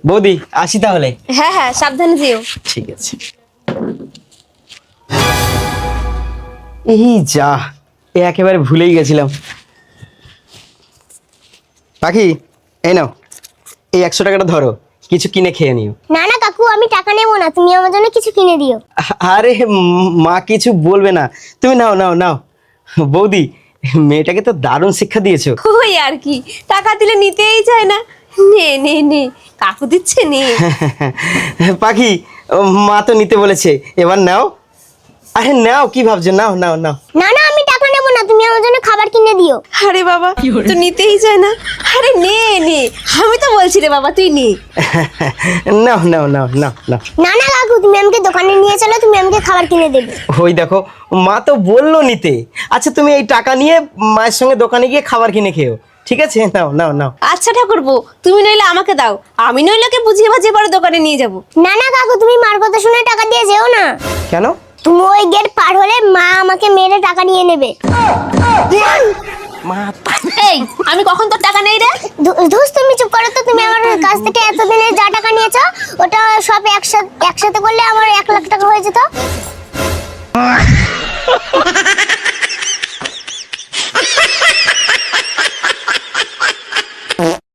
বৌদি আসি তাহলে। হ্যাঁ হ্যাঁ, সাবধানে যেও। ঠিক আছে। এই যা, একেবারে ভুলেই গেছিলাম। পাখি, এই নাও, এই 100 টাকাটা ধরো, কিছু কিনে খেয়ে নিও। না না কাকু, আমি টাকা নেবো না, তুমি আমার জন্য কিছু কিনে দিও। আরে মা কিছু বলবে না, তুমি নাও নাও নাও। বৌদি, মেয়েটাকে তো দারুণ শিক্ষা দিয়েছো। ওই আর কি, টাকা দিলে নিতেই চায় না। নে নে নে, কাকু দিচ্ছে নে। পাখি, মা তো নিতে বলেছে, এবার নাও। আরে নাও, কি ভাবছো, নাও নাও নাও। না না, আমি টাকা নেবো না, তুমি আমার জন্য খাবার কিনে দিও। আরে বাবা, তো নিতেই চায় না। আরে নে নে, আমি তো বলছি রে বাবা, তুই নে। নাও নাও নাও নাও নাও। না না কাকু, তুমি আমাকে দোকানে নিয়ে চলো, তুমি আমাকে খাবার কিনে দেবে। ওই দেখো, মা তো বললো নিতে। আচ্ছা, তুমি এই টাকা নিয়ে মায়ের সঙ্গে দোকানে গিয়ে খাবার কিনে খেও, ঠিক আছে? নাও নাও নাও। আচ্ছা ঠাকুরপো, তুমি নইলে আমাকে দাও, আমি নইলে ওকে বুঝিয়ে বাজিয়ে পরে দোকানে নিয়ে যাব। না না কাকু, তুমি মার কথা শুনে টাকা দিয়ে যেও না। কেন? তুমি ওই গেট পার হলে মা আমাকে মেরে টাকা নিয়ে নেবে। মা এই, আমি কখন তোর টাকা নেই রে? ধুস, তুমি চুপ করো তো। তুমি আমার কাছ থেকে এতদিনে যা টাকা নিয়েছো, ওটা সব একসাথে করলে আমার 1 লাখ টাকা হয়ে যেত।